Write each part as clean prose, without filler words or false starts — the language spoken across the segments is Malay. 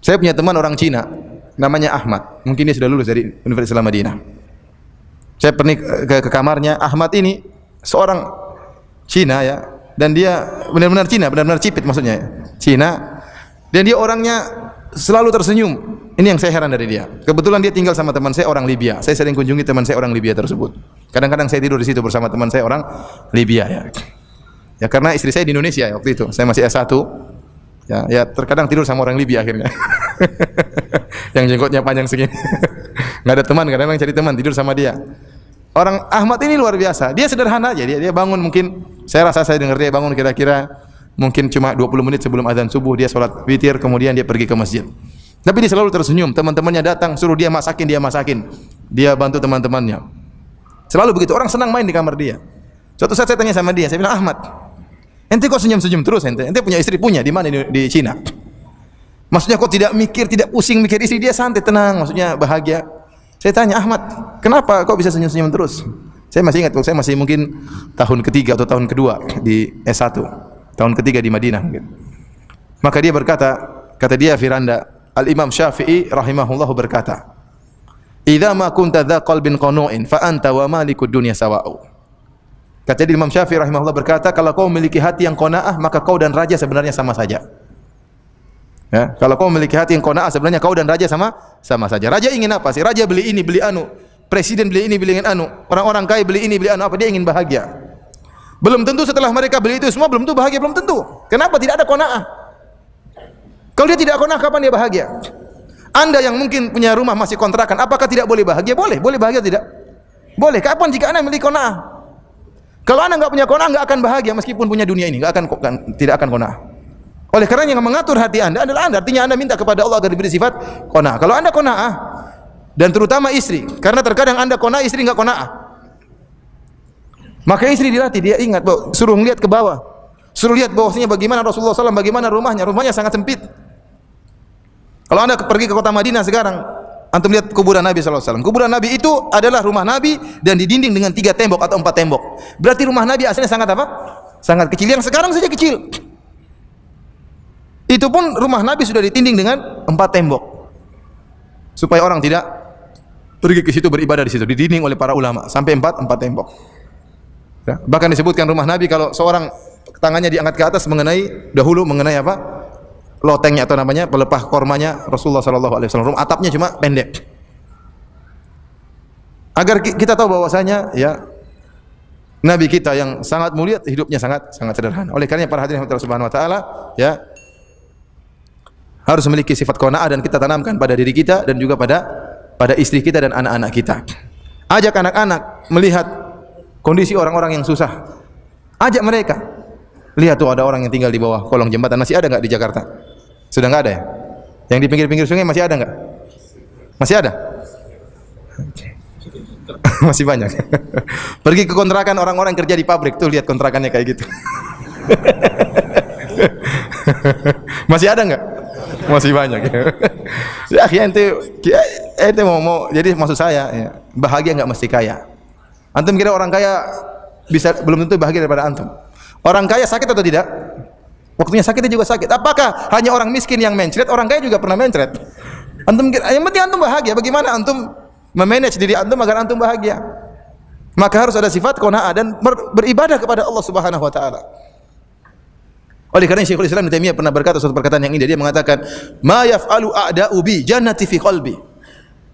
Saya punya teman orang Cina, namanya Ahmad. Mungkin dia sudah lulus dari Universitas Islam Madinah. Saya pernah ke kamarnya. Ahmad ini seorang Cina ya, dan dia benar-benar Cina, benar-benar cipit maksudnya. Cina, dan dia orangnya selalu tersenyum. Ini yang saya heran dari dia. Kebetulan dia tinggal sama teman saya orang Libya. Saya sering kunjungi teman saya orang Libya tersebut. Kadang-kadang saya tidur di situ bersama teman saya orang Libya ya. Ya karena istri saya di Indonesia ya, waktu itu. Saya masih S1. Ya terkadang tidur sama orang Libya akhirnya. Yang jenggotnya panjang segini. Enggak ada teman, kadang-kadang cari teman tidur sama dia. Orang Ahmad ini luar biasa. Dia sederhana aja. Dia bangun mungkin, saya rasa saya dengar dia bangun kira-kira mungkin cuma 20 menit sebelum azan subuh dia sholat witir, kemudian dia pergi ke masjid. Tapi dia selalu tersenyum. Teman-temannya datang suruh dia masakin, dia masakin. Dia bantu teman-temannya. Selalu begitu. Orang senang main di kamar dia. Suatu saat saya tanya sama dia, saya bilang, "Ahmad, ente kok senyum-senyum terus ente? Ente punya istri? Punya di mana? Di Cina. Maksudnya kok tidak mikir, tidak pusing mikir istri? Dia santai, tenang, maksudnya bahagia." Saya tanya, "Ahmad, kenapa kok bisa senyum-senyum terus?" Saya masih ingat, saya masih mungkin tahun ketiga atau tahun kedua di S1. Tahun ketiga di Madinah mungkin. Maka dia berkata, kata dia Firanda, Al-Imam Syafi'i rahimahullah berkata, "Idza ma kunta dza qalbin qanu'in fa anta wa malikud dunya sawa'u." Kata Imam Syafi'i rahimahullah berkata, kalau kau memiliki hati yang qanaah, maka kau dan raja sebenarnya sama saja. Ya, kalau kau memiliki hati yang qanaah, sebenarnya kau dan raja sama saja. Raja ingin apa sih? Raja beli ini, beli anu. Presiden beli ini, beli anu. Orang-orang kaya beli ini, beli anu. Apa dia ingin bahagia? Belum tentu setelah mereka beli itu semua belum tentu bahagia, belum tentu. Kenapa? Tidak ada qanaah. Kalau dia tidak qanaah, kapan dia bahagia? Anda yang mungkin punya rumah masih kontrakan, apakah tidak boleh bahagia? Boleh. Boleh bahagia tidak? Boleh. Kapan jika Anda memiliki qanaah? Kalau Anda enggak punya qanaah, enggak akan bahagia meskipun punya dunia ini, tidak akan qanaah. Oleh karena yang mengatur hati Anda adalah Anda. Artinya Anda minta kepada Allah agar diberi sifat qanaah. Kalau Anda qanaah, dan terutama istri, karena terkadang Anda qanaah, istri enggak qanaah. Maka istri dilatih, dia ingat bahwa suruh lihat ke bawah. Suruh lihat bahwasanya bagaimana Rasulullah SAW, bagaimana rumahnya. Rumahnya sangat sempit. Kalau Anda pergi ke kota Madinah sekarang, antum lihat kuburan Nabi SAW. Kuburan Nabi itu adalah rumah Nabi dan didinding dengan 3 tembok atau 4 tembok. Berarti rumah Nabi aslinya sangat apa? Sangat kecil. Yang sekarang saja kecil. Itu pun rumah Nabi sudah ditinding dengan 4 tembok. Supaya orang tidak pergi ke situ beribadah di situ. Didinding oleh para ulama sampai 4 tembok. Ya. Bahkan disebutkan rumah Nabi kalau seorang tangannya diangkat ke atas dahulu mengenai apa? Lotengnya atau namanya pelepah kormanya Rasulullah sallallahu alaihi wasallam. Atapnya cuma pendek. Agar kita tahu bahwasanya ya Nabi kita yang sangat mulia hidupnya sangat sederhana. Oleh karena para hadirin Allah Subhanahu wa taala ya harus memiliki sifat qanaah dan kita tanamkan pada diri kita dan juga pada istri kita dan anak-anak kita. Ajak anak-anak melihat kondisi orang-orang yang susah. Ajak mereka. Lihat tuh ada orang yang tinggal di bawah kolong jembatan. Masih ada enggak di Jakarta? Sudah enggak ada ya? Yang di pinggir-pinggir sungai masih ada enggak? Masih ada? Masih banyak. Pergi ke kontrakan orang-orang kerja di pabrik tuh lihat kontrakannya kayak gitu. Masih ada enggak? Masih banyak. Ya ente mau jadi maksud saya ya, bahagia enggak mesti kaya. Antum kira orang kaya belum tentu bahagia daripada antum. Orang kaya sakit atau tidak? Waktunya sakitnya juga sakit. Apakah hanya orang miskin yang mencret? Orang kaya juga pernah mencret. Antum yang penting antum bahagia. Bagaimana antum memanage diri antum agar antum bahagia? Maka harus ada sifat qanaah dan beribadah kepada Allah Subhanahu wa taala. Oleh karena Syekhul Islam Ibnu Taimiyah pernah berkata suatu perkataan yang indah. Dia mengatakan, "Ma yaf'alu a'da'u bi jannati fi qalbi."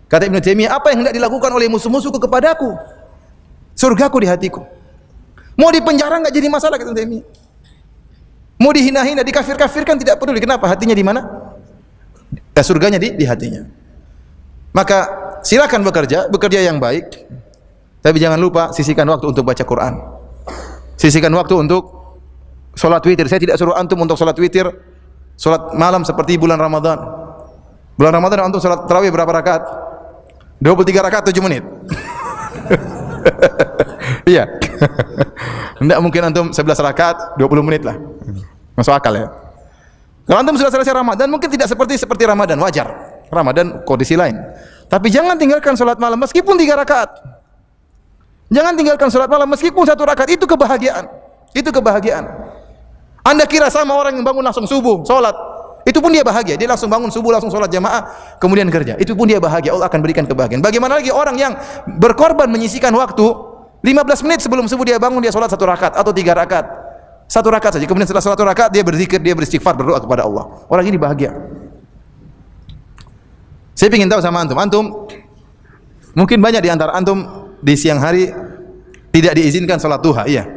Kata Ibnu Taimiyah, apa yang hendak dilakukan oleh musuh-musuhku kepadaku? Surgaku di hatiku. Mau di penjara enggak jadi masalah kata Ibnu Taimiyah. Mau dihina-hina, dikafir-kafirkan tidak peduli. Kenapa? Hatinya di mana? Ya, surganya di hatinya. Maka silakan bekerja yang baik. Tapi jangan lupa sisihkan waktu untuk baca Quran. Sisihkan waktu untuk salat witir. Saya tidak suruh antum untuk salat witir, salat malam seperti bulan Ramadan. Bulan Ramadan antum salat tarawih berapa rakaat? 23 rakaat 7 menit. Iya. Tidak mungkin antum 11 rakaat 20 menit lah. Masuk akal ya. Kalau antum sudah selesai Ramadan mungkin tidak seperti Ramadan, wajar. Ramadan kondisi lain. Tapi jangan tinggalkan salat malam meskipun 3 rakaat. Jangan tinggalkan salat malam meskipun 1 rakaat, itu kebahagiaan. Itu kebahagiaan. Anda kira sama orang yang bangun langsung subuh, salat. Itu pun dia bahagia. Dia langsung bangun subuh, langsung sholat jamaah, kemudian kerja. Itu pun dia bahagia. Allah akan berikan kebahagiaan. Bagaimana lagi orang yang berkorban menyisihkan waktu 15 menit sebelum subuh dia bangun, dia sholat 1 rakaat atau 3 rakaat. 1 rakaat saja. Kemudian setelah 1 rakaat dia berzikir, dia beristighfar, berdoa kepada Allah. Orang ini bahagia. Saya ingin tahu sama antum. Antum mungkin banyak di antara antum di siang hari tidak diizinkan sholat duha. Iya.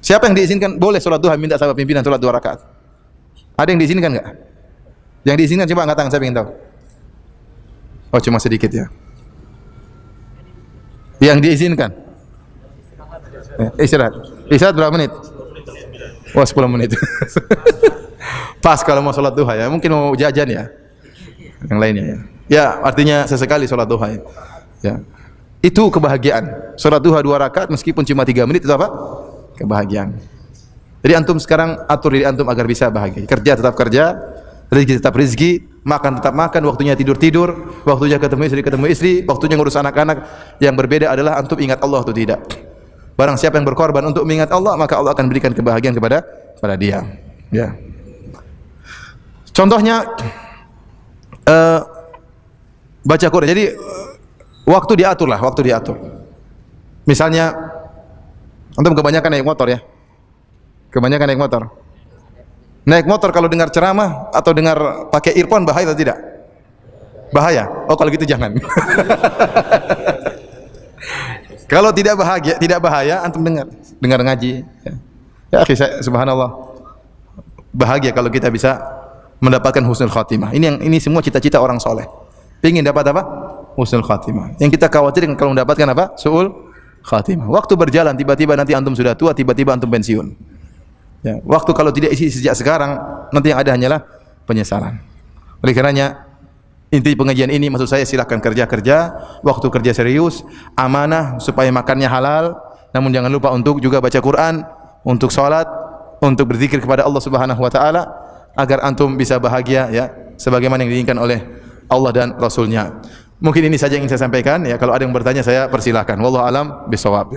Siapa yang diizinkan boleh sholat duha, minta sama pimpinan sholat 2 rakaat? Ada yang diizinkan enggak? Yang diizinkan coba angkat tangan, saya ingin tahu. Oh, cuma sedikit ya. Yang diizinkan istirahat. Istirahat berapa menit? Wah, 10 menit. Pas kalau mau sholat duha ya. Mungkin mau jajan ya. Yang lainnya ya. Ya, artinya sesekali sholat duha ya. Ya. Itu kebahagiaan. Sholat duha 2 rakaat meskipun cuma 3 menit itu apa? Kebahagiaan. Jadi antum sekarang atur diri antum agar bisa bahagia. Kerja tetap kerja, rezeki tetap rezeki, makan tetap makan, waktunya tidur, waktunya ketemu istri, waktunya ngurus anak-anak. Yang berbeda adalah antum ingat Allah atau tidak. Barang siapa yang berkorban untuk mengingat Allah, maka Allah akan berikan kebahagiaan kepada dia. Ya. Contohnya baca Quran. Jadi waktu diatur lah, waktu diatur. Misalnya antum kebanyakan naik motor ya. Kebanyakan naik motor. Naik motor kalau dengar ceramah atau dengar pakai earphone bahaya atau tidak? Bahaya. Oh, kalau gitu jangan. Kalau tidak bahaya antum dengar ngaji. Ya, akhi, subhanallah. Bahagia kalau kita bisa mendapatkan husnul khatimah. Ini semua cita-cita orang soleh. Pengin dapat apa? Husnul khatimah. Yang kita khawatirkan kalau mendapatkan apa? Su'ul khatimah. Waktu berjalan tiba-tiba nanti antum sudah tua, tiba-tiba antum pensiun. Ya, waktu kalau tidak isi sejak sekarang, nanti yang ada hanyalah penyesalan. Oleh karenanya, inti pengajian ini maksud saya silakan kerja-kerja, waktu kerja serius, amanah supaya makannya halal, namun jangan lupa untuk juga baca Quran, untuk salat, untuk berzikir kepada Allah Subhanahu wa taala agar antum bisa bahagia ya, sebagaimana yang diinginkan oleh Allah dan Rasul-Nya. Mungkin ini saja yang ingin saya sampaikan ya, kalau ada yang bertanya saya persilahkan. Wallahu alam bisawab.